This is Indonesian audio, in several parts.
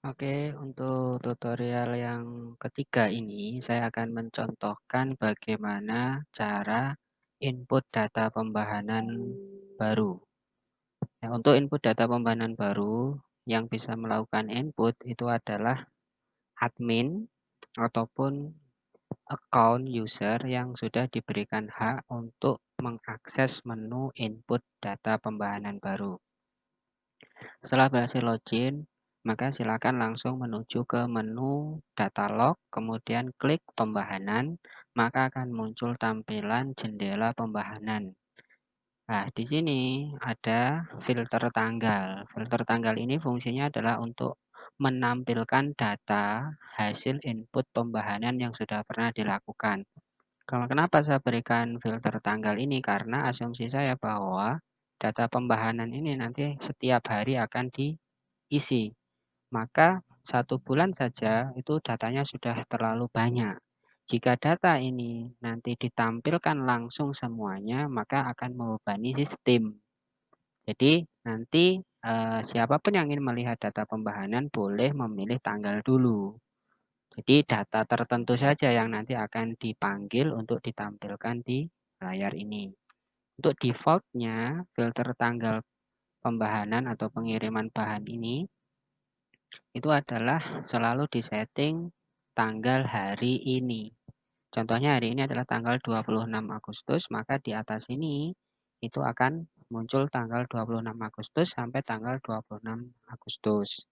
Oke, untuk tutorial yang ketiga ini, saya akan mencontohkan bagaimana cara input data pembahanan baru. Ya, untuk input data pembahanan baru, yang bisa melakukan input itu adalah admin ataupun account user yang sudah diberikan hak untuk mengakses menu input data pembahanan baru. Setelah berhasil login, maka silakan langsung menuju ke menu data log, kemudian klik pembahanan, maka akan muncul tampilan jendela pembahanan. Nah, di sini ada filter tanggal. Filter tanggal ini fungsinya adalah untuk menampilkan data hasil input pembahanan yang sudah pernah dilakukan. Kalau kenapa saya berikan filter tanggal ini? Karena asumsi saya bahwa data pembahanan ini nanti setiap hari akan diisi. Maka 1 bulan saja itu datanya sudah terlalu banyak. Jika data ini nanti ditampilkan langsung semuanya, maka akan membebani sistem. Jadi nanti siapapun yang ingin melihat data pembahanan boleh memilih tanggal dulu. Jadi data tertentu saja yang nanti akan dipanggil untuk ditampilkan di layar ini. Untuk defaultnya filter tanggal pembahanan atau pengiriman bahan ini itu adalah selalu disetting tanggal hari ini. Contohnya hari ini adalah tanggal 26 Agustus, maka di atas ini itu akan muncul tanggal 26 Agustus sampai tanggal 26 Agustus.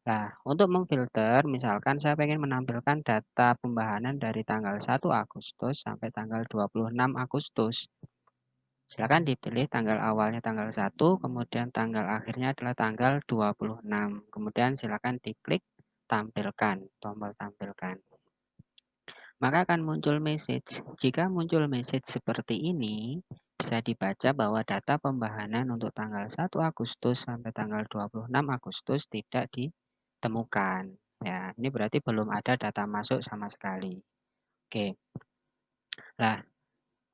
Nah, untuk memfilter, misalkan saya ingin menampilkan data pembahanan dari tanggal 1 Agustus sampai tanggal 26 Agustus. Silakan dipilih tanggal awalnya tanggal 1, kemudian tanggal akhirnya adalah tanggal 26. Kemudian silakan diklik tampilkan, tombol tampilkan. Maka akan muncul message. Jika muncul message seperti ini, bisa dibaca bahwa data pembahanan untuk tanggal 1 Agustus sampai tanggal 26 Agustus tidak ditemukan. Ya, ini berarti belum ada data masuk sama sekali. Oke. Nah,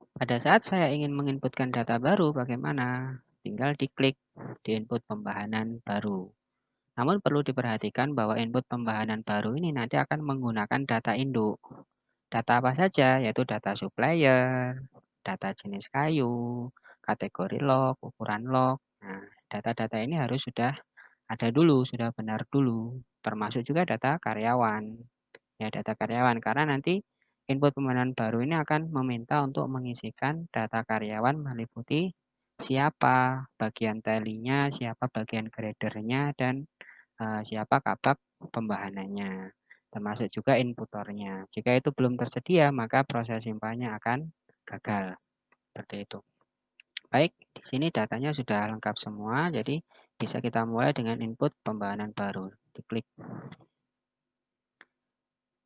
pada saat saya ingin menginputkan data baru, bagaimana? Tinggal diklik di input pembahanan baru. Namun perlu diperhatikan bahwa input pembahanan baru ini nanti akan menggunakan data induk. Data apa saja? Yaitu data supplier, data jenis kayu, kategori log, ukuran log. Nah, data-data ini harus sudah ada dulu, sudah benar dulu. Termasuk juga data karyawan. Ya, data karyawan karena nanti input pembahanan baru ini akan meminta untuk mengisikan data karyawan meliputi siapa bagian talinya, siapa bagian gradernya, dan siapa kabak pembahanannya, termasuk juga inputornya. Jika itu belum tersedia, maka proses simpannya akan gagal. Seperti itu. Baik, di sini datanya sudah lengkap semua, jadi bisa kita mulai dengan input pembahanan baru. Diklik.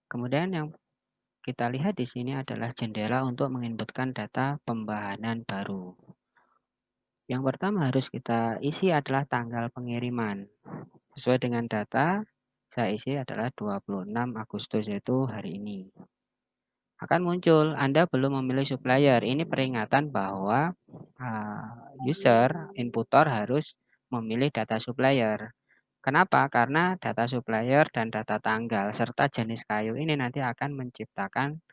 Kemudian yang kita lihat di sini adalah jendela untuk menginputkan data pembahanan baru. Yang pertama harus kita isi adalah tanggal pengiriman. Sesuai dengan data, saya isi adalah 26 Agustus, yaitu hari ini. Akan muncul, Anda belum memilih supplier. Ini peringatan bahwa user, inputor harus memilih data supplier. Kenapa? Karena data supplier dan data tanggal serta jenis kayu ini nanti akan menciptakan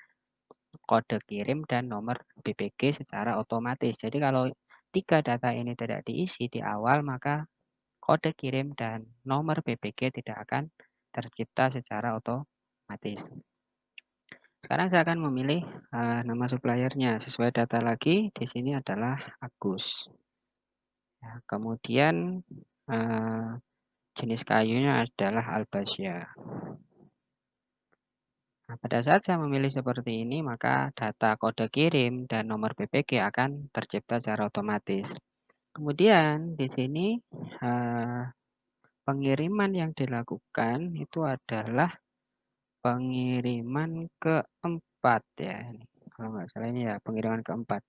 kode kirim dan nomor BPG secara otomatis. Jadi kalau 3 data ini tidak diisi di awal, maka kode kirim dan nomor BPG tidak akan tercipta secara otomatis. Sekarang saya akan memilih nama suppliernya. Sesuai data lagi, di sini adalah Agus. Ya, kemudian jenis kayunya adalah Albazia. Nah, pada saat saya memilih seperti ini, maka data kode kirim dan nomor BPG akan tercipta secara otomatis. Kemudian di sini pengiriman yang dilakukan itu adalah pengiriman keempat ya. Kalau nggak salah ini ya pengiriman keempat.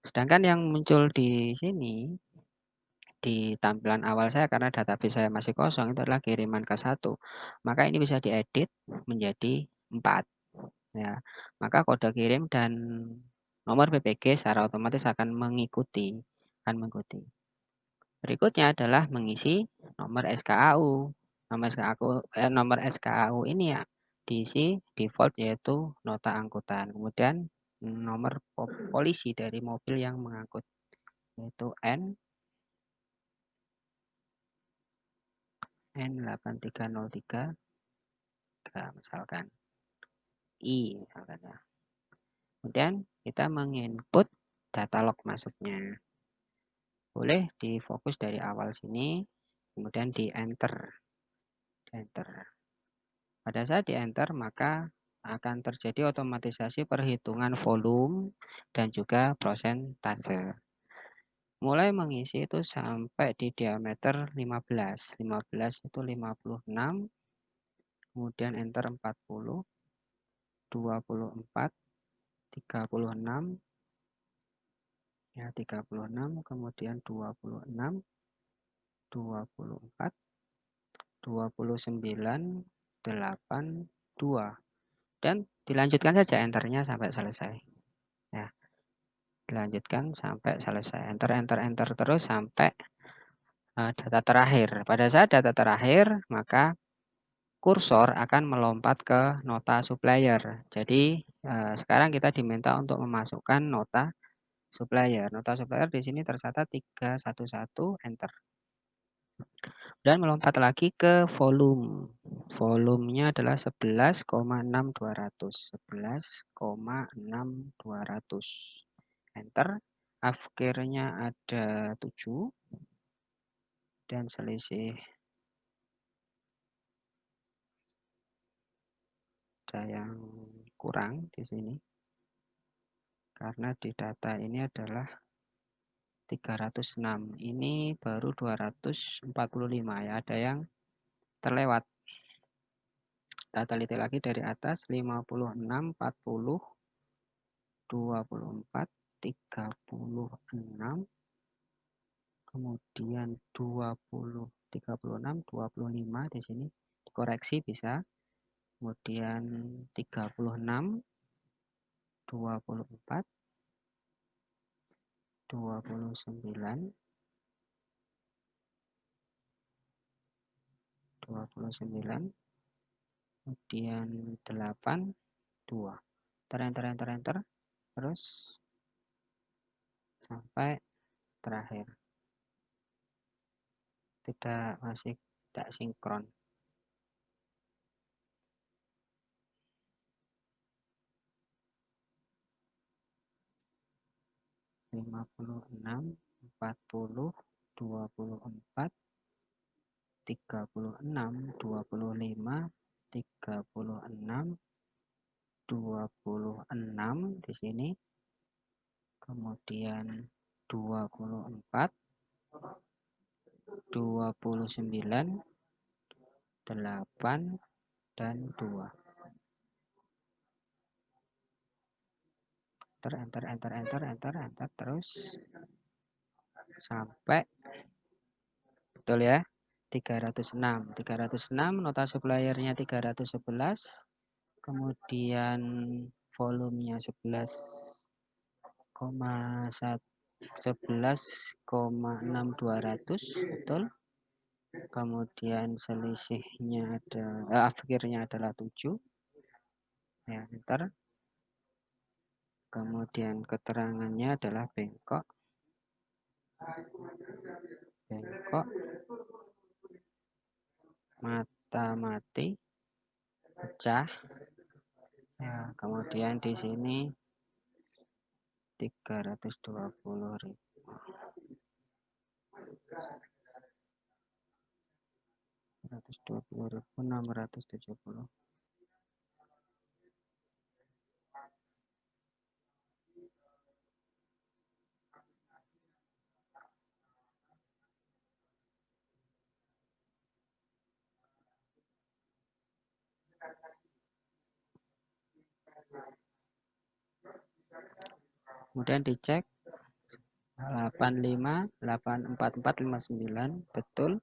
Sedangkan yang muncul di sini di tampilan awal saya karena database saya masih kosong itu adalah kiriman ke 1. Maka ini bisa diedit menjadi 4. Ya, maka kode kirim dan nomor BPG secara otomatis akan mengikuti. Berikutnya adalah mengisi nomor SKAU. Nomor SKAU ini ya diisi default yaitu nota angkutan. Kemudian nomor polisi dari mobil yang mengangkut yaitu N8303 misalkan I misalkan ya. Kemudian kita menginput data log masuknya. Boleh difokus dari awal sini, kemudian di enter. Pada saat di enter maka akan terjadi otomatisasi perhitungan volume dan juga prosentase. Mulai mengisi itu sampai di diameter 15. 15 itu 56, kemudian enter 40, 24, 36, ya 36, kemudian 26, 24, 29, 8, 2. Dan dilanjutkan saja enternya sampai selesai. Ya, dilanjutkan sampai selesai. Enter, enter, enter terus sampai data terakhir. Pada saat data terakhir, maka kursor akan melompat ke nota supplier. Jadi sekarang kita diminta untuk memasukkan nota supplier. Nota supplier di sini tercatat 311, enter. Dan melompat lagi ke volume. Volumenya adalah 11,6200. 11,6200. Enter. Akhirnya ada 7 dan selisih ada yang kurang di sini. Karena di data ini adalah 306. Ini baru 245 ya. Ada yang terlewat. Kita teliti lagi dari atas 56, 40, 24, 36, kemudian 20, 36, 25 di sini dikoreksi bisa. Kemudian 36, 24, 29, 29, kemudian 8, 2. Enter terus sampai terakhir. Masih tidak sinkron. 56, 40, 24, 36, 25, 36, 26 di sini. Kemudian 24, 29, 8, dan 2. Enter terus sampai betul ya 306. 306 nota suppliernya 311, kemudian volumenya 11,6200 betul. Kemudian selisihnya akhirnya adalah 7 ya, enter. Kemudian keterangannya adalah bengkok, mata mati, pecah ya. Kemudian di sini 320.000, 320.670. Kemudian dicek 85, 84459 betul.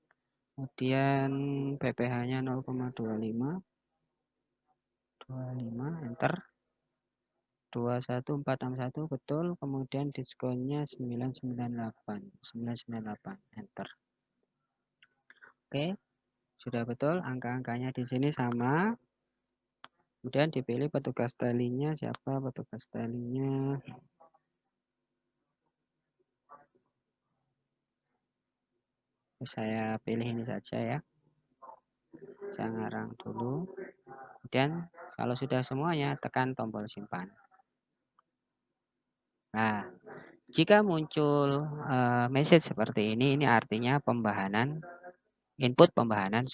Kemudian PPh-nya 0,25, 25, enter. 21461 betul. Kemudian diskonnya 998, 998, enter. Oke, Sudah betul angka-angkanya di sini sama. Kemudian dipilih petugas talinya, siapa petugas talinya? Saya pilih ini saja ya. Saya ngarang dulu. Kemudian kalau sudah semuanya tekan tombol simpan. Nah, jika muncul message seperti ini artinya input pembahanan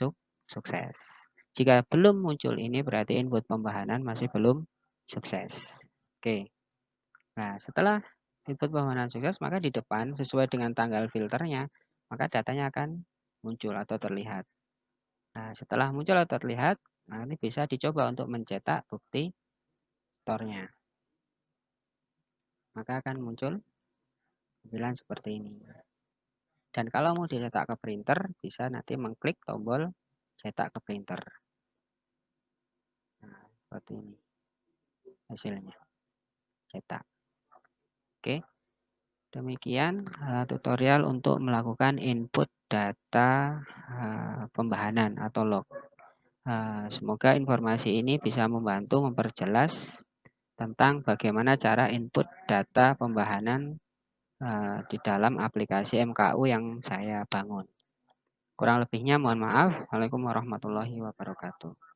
sukses. Jika belum muncul ini berarti input pembahanan masih belum sukses. Oke. Nah, setelah input pembahanan sukses, maka di depan sesuai dengan tanggal filternya, maka datanya akan muncul atau terlihat. Nah, setelah muncul atau terlihat, nah ini bisa dicoba untuk mencetak bukti store-nya. Maka akan muncul tampilan seperti ini. Dan kalau mau dicetak ke printer, bisa nanti mengklik tombol cetak ke printer. Nah, seperti ini hasilnya, cetak. Oke, demikian tutorial untuk melakukan input data pembahanan atau log. Semoga informasi ini bisa membantu memperjelas tentang bagaimana cara input data pembahanan di dalam aplikasi MKU yang saya bangun. Kurang lebihnya mohon maaf. Waalaikumsalam warahmatullahi wabarakatuh.